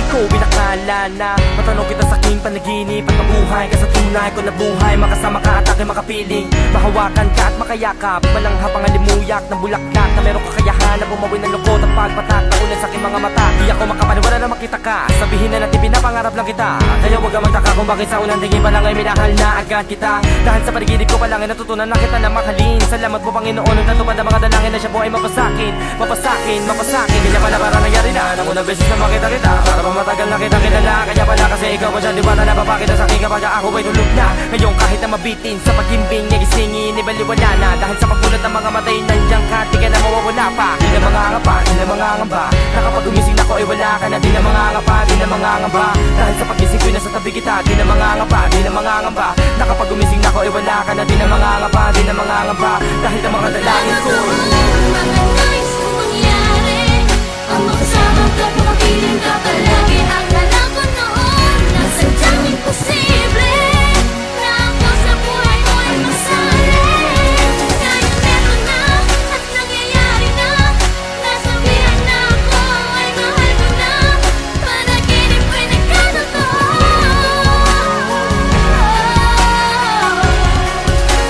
ko binakala na matanong kita sa aking panaginip at mabuhay ka sa tunay ko na buhay. Makasama ka at aking makapiling, mahawakan ka at makayakap. Walang hapang alimuyak ng bulaklak na meron kakayahan na bumawin ng lukot at pagpatak na ulan sa aking mga mata. Di ako makapaniwala na makita ka, sabihin na natin pinapangarap lang kita. Kaya huwag ka magtaka kung bakit sa unang tingin pa lang ay minahal na agad kita. Dahil sa panaginip ko pa lang ay natutunan na kita na mahalin. Salamat po Panginoon nang natupad ang mga dalangin na siya po ay mapasakin, mapasakin, mapasakin. Kaya pala para nangyari na nang unang beses na makita kita, para pa matagal na kita kilala. Kaya pala kasi ikaw pa siya diwata na papakita sa akin kapag ako ay tulog na. Ngayon kahit na mabitin sa paghimbing niya gisingin, ibaliwala na. Dahil sa pagbulat ng mga matay nandiyan ka, di ka na mawawala pa. Di na mangangapa, di na mangangamba, na kapag gumising ako ay wala ka na. Di na mangangapa, di na mangangamba, dahil sa pagising ko'y nasa tabi kita. Di na mangangapa, di na mangangamba, na kapag gumising ako ay wala ka na. Di na mangangapa, di na mangangamba, dahil ang mga dalangin ko mga nais kong mangyari, ang makasama ka't makapiling ka palagi. Akala ko noon na sadyang imposible na ako sa buhay ko ay masali. Ngayon meron na at nangyayari na, nasabihan na ako ay mahal ko na. Panaginip ko'y nagkatotoo.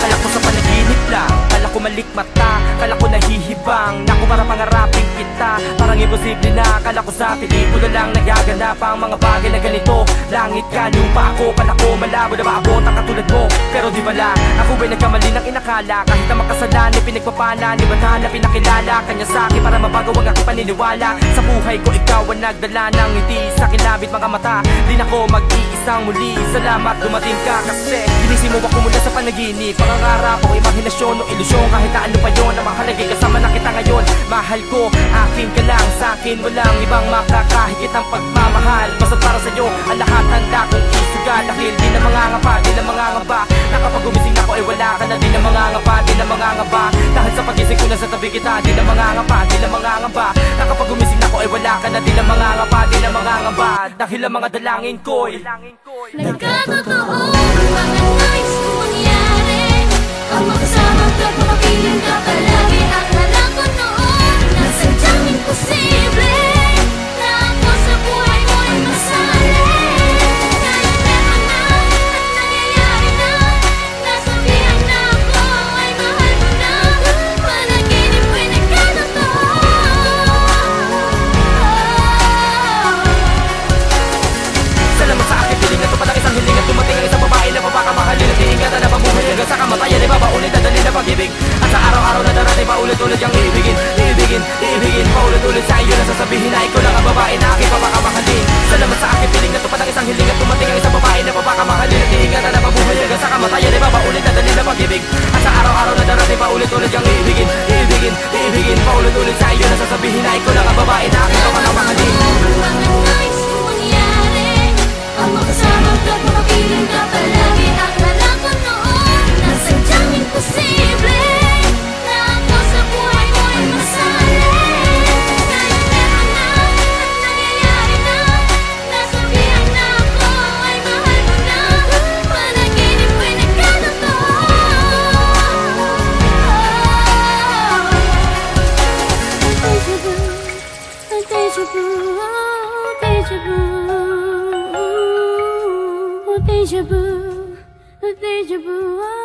Kala ko sa panaginip lang, kala ko malikmata, kala ko nahihibang, naku para pangarapin kita. Parang imposible na, kala ko sa pelikula lang nagaganap ang mga bagay na ganito. Langit ka, lupa ako, pala ko malabo na maabot ang katulad mo. Pero di bala, ako ba'y nagkamali ng inakala, kahit na makasalan, pinagpapala, ni Bathala pinakilala kanya sa akin para mabago ang aking paniniwala. Sa buhay ko ikaw ang nagdala ng ngiti sa kinabit mga mata. Di na ko mag-iisang muli, salamat dumating ka kasi ginising mo ako mula sa panaginip. Pangangarap o imahinasyon o ilusyon, kahit na ano pa yun, na mahalagay kasama na kita ngayon. Mahal ko, akin ka lang, sa akin walang ibang makakahigit ang pagmamahal. Basta para sa'yo, ang lahat handa kong isugal. Dahil di na mangangapa, di na mangangamba, na kapag gumising ako ay wala ka na. Di na mangangapa, di na mangangamba, dahil sa pagising ko na sa tabi kita. Di na mangangapa, di na mangangamba, na kapag gumising ako ay wala ka na. Di na mangangapa, di na mangangamba, dahil ang mga dalangin ko'y Nagkatotoo, mga nais kong mangyari, ang makasama ka't makapiling ka palagi. Akala ko noon na sadyang imposible na ako sa buhay ko ay masali. Ngayon meron na at nangyayari na, nasabihan na ako ay mahal ko na. Panaginip ko'y nagkatotoo. salamat sa aking piling na tupad ang isang hiling at dumating ang isang babae na papakamahalin at iingatan na mabuhay hanggang sa kamatayan. Ipapaulit na dali na pag-ibig at sa araw-araw na darating paulit-ulit yung iibigin, iibigin, iibigin. Paulit-ulit sa iyo na sasabihin na ikaw lang ang babae na aking papakamahalin. Salamat sa aking piling na tupad ang isang hiling at dumating ang isang babae na papakamahalin at iingatan na mabuhay hanggang sa kamatayan. Ipapaulit na dali na pag-ibig at sa araw-araw na darating paulit-ulit yung iibigin, iibigin, iibigin. Paulit-ulit sa iyo na sasabihin na ikaw lang ang babae na aking papakamahalin. Mga nais kong mangyari, ang makasama ka't makapiling ka palagi. Akala ko noon na sadyang imposible na ako sa buhay ko ay masali. Ngayon meron na at nangyayari na, nasabihan na ako ay mahal ko na. Panaginip ko'y nagkatotoo. Deja vu, deja vu, deja vu, deja vu, deja vu.